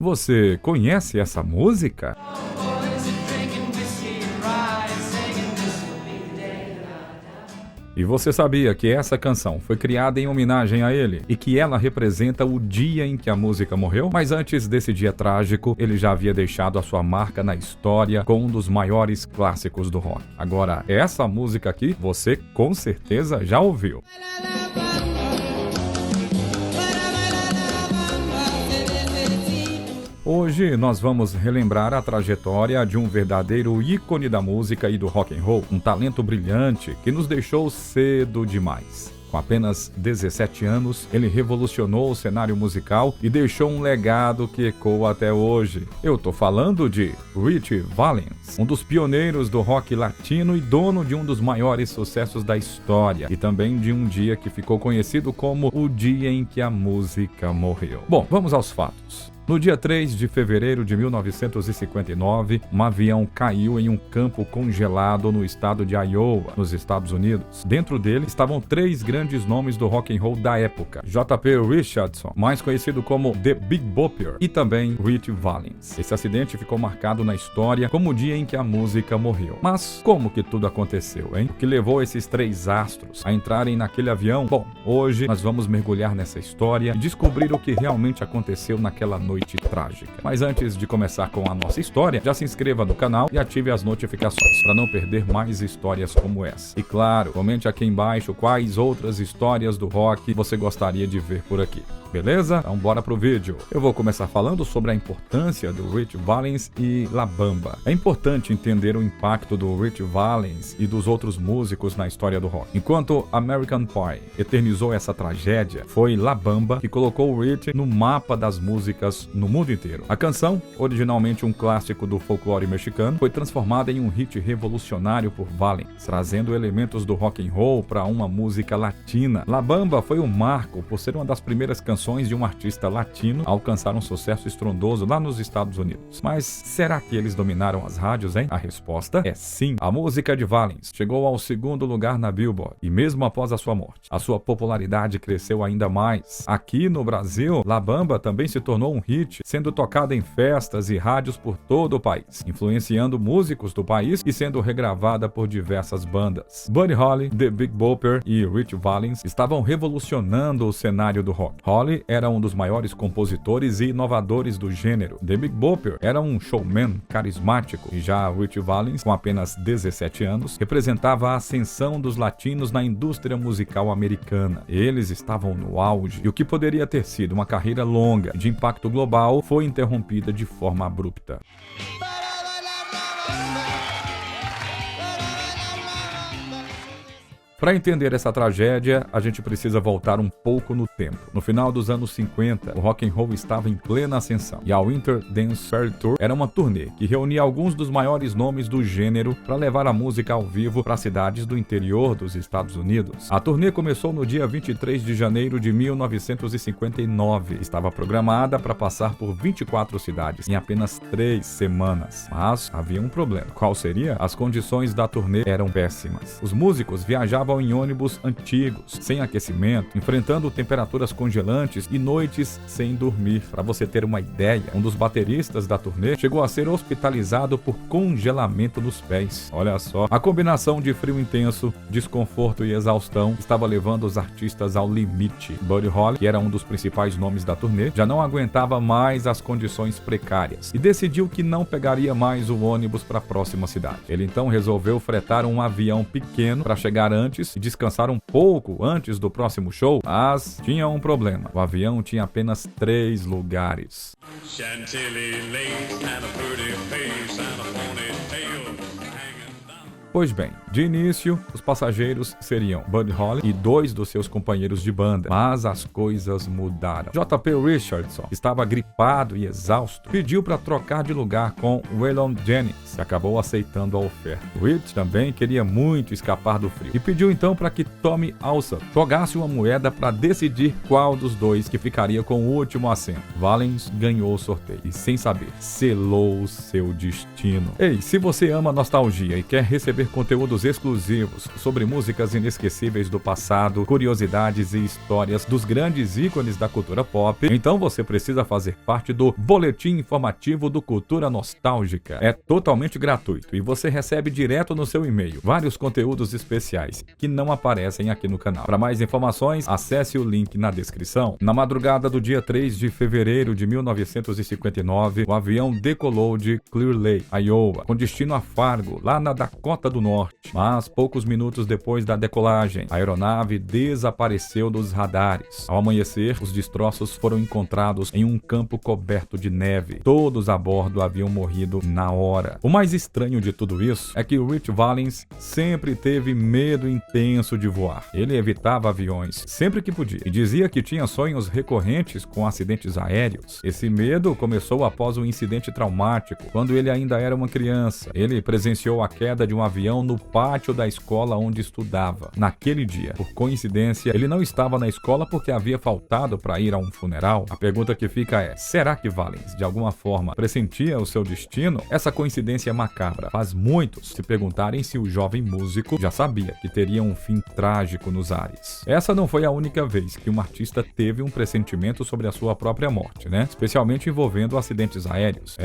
Você conhece essa música? E você sabia que essa canção foi criada em homenagem a ele e que ela representa o dia em que a música morreu? Mas antes desse dia trágico, ele já havia deixado a sua marca na história com um dos maiores clássicos do rock. Agora, essa música aqui, você com certeza já ouviu. Hoje nós vamos relembrar a trajetória de um verdadeiro ícone da música e do rock and roll, um talento brilhante que nos deixou cedo demais. Com apenas 17 anos, ele revolucionou o cenário musical e deixou um legado que ecoa até hoje. Eu tô falando de Ritchie Valens, um dos pioneiros do rock latino e dono de um dos maiores sucessos da história, e também de um dia que ficou conhecido como o dia em que a música morreu. Bom, vamos aos fatos. No dia 3 de fevereiro de 1959, um avião caiu em um campo congelado no estado de Iowa, nos Estados Unidos. Dentro dele estavam 3 grandes nomes do rock and roll da época: J.P. Richardson, mais conhecido como The Big Bopper, e também Ritchie Valens. Esse acidente ficou marcado na história como o dia em que a música morreu. Mas como que tudo aconteceu, hein? O que levou esses 3 astros a entrarem naquele avião? Bom, hoje nós vamos mergulhar nessa história e descobrir o que realmente aconteceu naquela noite trágica. Mas antes de começar com a nossa história, já se inscreva no canal e ative as notificações para não perder mais histórias como essa. E claro, comente aqui embaixo quais outras histórias do rock você gostaria de ver por aqui. Beleza? Então bora pro vídeo. Eu vou começar falando sobre a importância do Ritchie Valens e La Bamba. É importante entender o impacto do Ritchie Valens e dos outros músicos na história do rock. Enquanto American Pie eternizou essa tragédia, foi La Bamba que colocou o Ritchie no mapa das músicas no mundo inteiro. A canção, originalmente um clássico do folclore mexicano, foi transformada em um hit revolucionário por Valens, trazendo elementos do rock and roll para uma música latina. La Bamba foi um marco por ser uma das primeiras canções de um artista latino a alcançar um sucesso estrondoso lá nos Estados Unidos. Mas será que eles dominaram as rádios, hein? A resposta é sim. A música de Valens chegou ao 2º lugar na Billboard e mesmo após a sua morte, a sua popularidade cresceu ainda mais. Aqui no Brasil, La Bamba também se tornou um hit, sendo tocada em festas e rádios por todo o país, influenciando músicos do país e sendo regravada por diversas bandas. Buddy Holly, The Big Bopper e Ritchie Valens estavam revolucionando o cenário do rock. Holly era um dos maiores compositores e inovadores do gênero. The Big Bopper era um showman carismático e já Ritchie Valens, com apenas 17 anos, representava a ascensão dos latinos na indústria musical americana. Eles estavam no auge e o que poderia ter sido uma carreira longa de impacto global foi interrompida de forma abrupta. Para entender essa tragédia, a gente precisa voltar um pouco no tempo. No final dos anos 50, o rock and roll estava em plena ascensão e a Winter Dance Fair Tour era uma turnê que reunia alguns dos maiores nomes do gênero para levar a música ao vivo para cidades do interior dos Estados Unidos. A turnê começou no dia 23 de janeiro de 1959. Estava programada para passar por 24 cidades em apenas 3 semanas. Mas havia um problema. Qual seria? As condições da turnê eram péssimas. Os músicos viajavam em ônibus antigos, sem aquecimento, enfrentando temperaturas congelantes e noites sem dormir. Para você ter uma ideia, um dos bateristas da turnê chegou a ser hospitalizado por congelamento nos pés. Olha só, a combinação de frio intenso, desconforto e exaustão estava levando os artistas ao limite. Buddy Holly, que era um dos principais nomes da turnê, já não aguentava mais as condições precárias e decidiu que não pegaria mais o ônibus para a próxima cidade. Ele então resolveu fretar um avião pequeno para chegar antes e descansar um pouco antes do próximo show, mas tinha um problema. O avião tinha apenas 3 lugares. Pois bem, de início, os passageiros seriam Buddy Holly e 2 dos seus companheiros de banda, mas as coisas mudaram. J.P. Richardson estava gripado e exausto, pediu para trocar de lugar com Waylon Jennings e acabou aceitando a oferta. Rich também queria muito escapar do frio e pediu então para que Tommy Alsop jogasse uma moeda para decidir qual dos 2 que ficaria com o último assento. Valens ganhou o sorteio e, sem saber, selou o seu destino. Ei, se você ama nostalgia e quer receber receber conteúdos exclusivos sobre músicas inesquecíveis do passado, curiosidades e histórias dos grandes ícones da cultura pop, então você precisa fazer parte do Boletim Informativo do Cultura Nostálgica. É totalmente gratuito e você recebe direto no seu e-mail vários conteúdos especiais que não aparecem aqui no canal. Para mais informações, acesse o link na descrição. Na madrugada do dia 3 de fevereiro de 1959, o avião decolou de Clear Lake, Iowa, com destino a Fargo, lá na Dakota do Norte. Mas poucos minutos depois da decolagem, a aeronave desapareceu dos radares. Ao amanhecer, os destroços foram encontrados em um campo coberto de neve. Todos a bordo haviam morrido na hora. O mais estranho de tudo isso é que o Rich Valens sempre teve medo intenso de voar. Ele evitava aviões sempre que podia e dizia que tinha sonhos recorrentes com acidentes aéreos. Esse medo começou após um incidente traumático, quando ele ainda era uma criança. Ele presenciou a queda de um avião no pátio da escola onde estudava. Naquele dia, por coincidência, ele não estava na escola porque havia faltado para ir a um funeral. A pergunta que fica é: será que Valens, de alguma forma, pressentia o seu destino? Essa coincidência macabra faz muitos se perguntarem se o jovem músico já sabia que teria um fim trágico nos ares. Essa não foi a única vez que um artista teve um pressentimento sobre a sua própria morte, né? Especialmente envolvendo acidentes aéreos.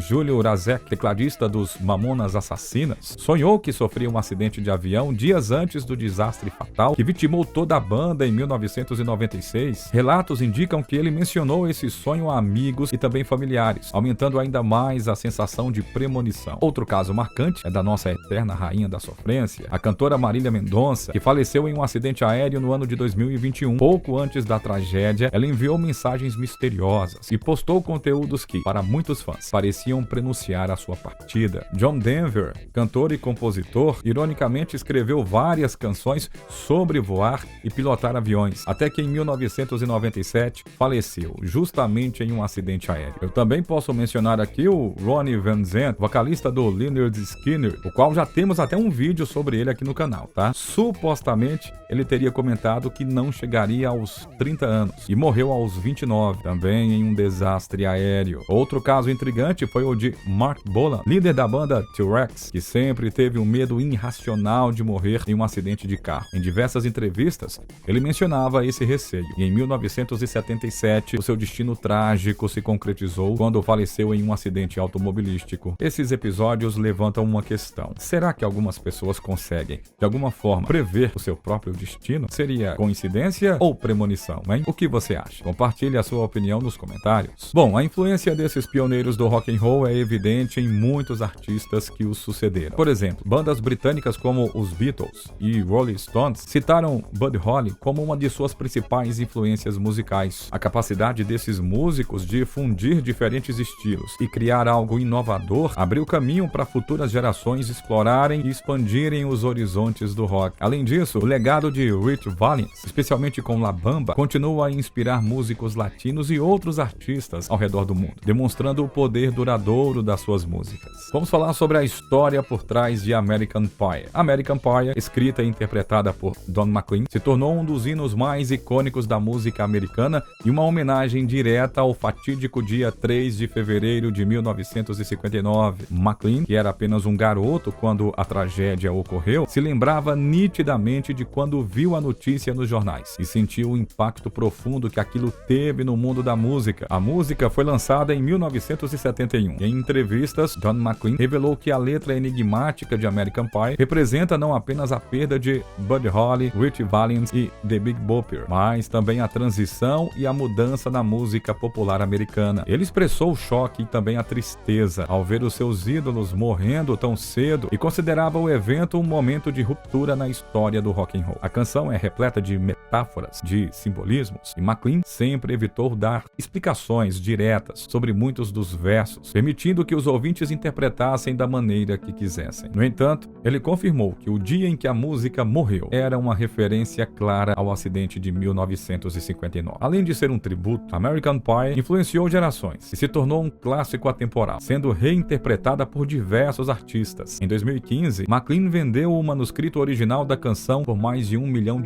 Julio Razek, tecladista dos Mamonas Assassinas, sonhou que sofria um acidente de avião dias antes do desastre fatal que vitimou toda a banda em 1996. Relatos indicam que ele mencionou esse sonho a amigos e também familiares, aumentando ainda mais a sensação de premonição. Outro caso marcante é da nossa eterna rainha da sofrência, a cantora Marília Mendonça, que faleceu em um acidente aéreo no ano de 2021. Pouco antes da tragédia, ela enviou mensagens misteriosas e postou conteúdos que, para muitos fãs, pareciam prenunciar a sua partida. John Denver, cantor e compositor, ironicamente escreveu várias canções sobre voar e pilotar aviões, até que em 1997 faleceu, justamente em um acidente aéreo. Eu também posso mencionar aqui o Ronnie Van Zant, vocalista do Lynyrd Skynyrd, o qual já temos até um vídeo sobre ele aqui no canal, tá? Supostamente, ele teria comentado que não chegaria aos 30 anos e morreu aos 29, também em um desastre aéreo. Outro caso intrigante foi o de Mark Bolan, líder da banda T-Rex, que sempre teve um medo irracional de morrer em um acidente de carro. Em diversas entrevistas, ele mencionava esse receio, e em 1977, o seu destino trágico se concretizou quando faleceu em um acidente automobilístico. Esses episódios levantam uma questão: será que algumas pessoas conseguem, de alguma forma, prever o seu próprio destino? Seria coincidência ou premonição, hein? O que você acha? Compartilhe a sua opinião nos comentários. Bom, a influência desses pioneiros do rock and roll é evidente em muitos artistas que os sucederam. Por exemplo, bandas britânicas como os Beatles e Rolling Stones citaram Buddy Holly como uma de suas principais influências musicais. A capacidade desses músicos de fundir diferentes estilos e criar algo inovador abriu caminho para futuras gerações explorarem e expandirem os horizontes do rock. Além disso, o legado de Rich Valens, especialmente com La Bamba, continua a inspirar músicos latinos e outros artistas ao redor do mundo, demonstrando o poder duradouro das suas músicas. Vamos falar sobre a história por trás de American Pie. American Pie, escrita e interpretada por Don McLean, se tornou um dos hinos mais icônicos da música americana e uma homenagem direta ao fatídico dia 3 de fevereiro de 1959. McLean, que era apenas um garoto quando a tragédia ocorreu, se lembrava nitidamente de quando viu a notícia nos jornais e sentiu o impacto profundo que aquilo teve no mundo da música. A música foi lançada em 1971. Em entrevistas, Don McLean revelou que a letra enigmática de American Pie representa não apenas a perda de Buddy Holly, Rich Valens e The Big Bopper, mas também a transição e a mudança na música popular americana. Ele expressou o choque e também a tristeza ao ver os seus ídolos morrendo tão cedo e considerava o evento um momento de ruptura na história do rock and roll. A canção é repleta de metáforas, de simbolismos, e McLean sempre evitou dar explicações diretas sobre muitos dos versos, permitindo que os ouvintes interpretassem da maneira que quisessem. No entanto, ele confirmou que o dia em que a música morreu era uma referência clara ao acidente de 1959. Além de ser um tributo, American Pie influenciou gerações e se tornou um clássico atemporal, sendo reinterpretada por diversos artistas. Em 2015, McLean vendeu o manuscrito original da canção por mais de $1 milhão,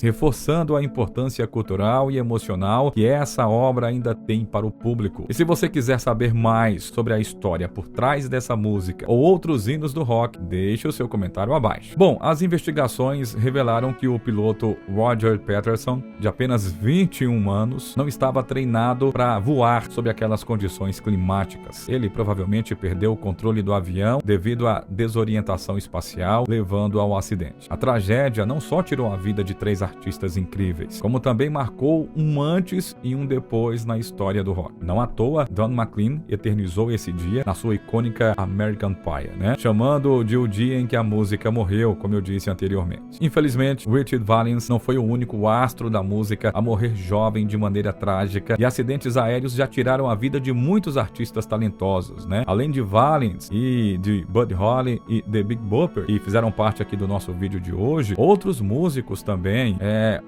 reforçando a importância cultural e emocional que essa obra ainda tem para o público. E se você quiser saber mais sobre a história por trás dessa música ou outros hinos do rock, Deixe o seu comentário abaixo. Bom, as investigações revelaram que o piloto Roger Patterson, de apenas 21 anos, não estava treinado para voar sob aquelas condições climáticas. Ele provavelmente perdeu o controle do avião devido à desorientação espacial, levando ao acidente. A tragédia não só tirou a vida de 3 artistas incríveis, como também marcou um antes e um depois na história do rock. Não à toa, Don McLean eternizou esse dia na sua icônica American Pie, né? Chamando de o dia em que a música morreu, como eu disse anteriormente. Infelizmente, Richard Valens não foi o único astro da música a morrer jovem de maneira trágica, e acidentes aéreos já tiraram a vida de muitos artistas talentosos, né? Além de Valens e de Buddy Holly e The Big Bopper, que fizeram parte aqui do nosso vídeo de hoje, outros músicos também,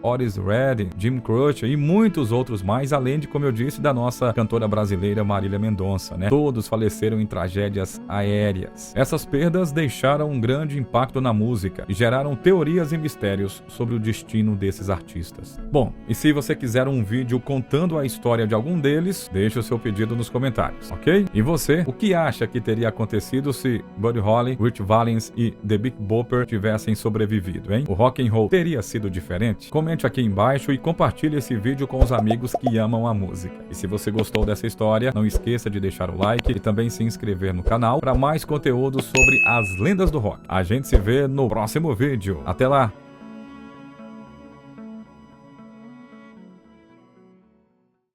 Otis Redding, Jim Croce e muitos outros mais, além de, como eu disse, da nossa cantora brasileira Marília Mendonça, né? Todos faleceram em tragédias aéreas. Essas perdas deixaram um grande impacto na música e geraram teorias e mistérios sobre o destino desses artistas. Bom, e se você quiser um vídeo contando a história de algum deles, deixe o seu pedido nos comentários, ok? E você, o que acha que teria acontecido se Buddy Holly, Rich Valens e The Big Bopper tivessem sobrevivido, hein? O rock and roll teria sido diferente? Comente aqui embaixo e compartilhe esse vídeo com os amigos que amam a música. E se você gostou dessa história, não esqueça de deixar o like e também se inscrever no canal para mais conteúdo sobre as lendas do rock. A gente se vê no próximo vídeo. Até lá!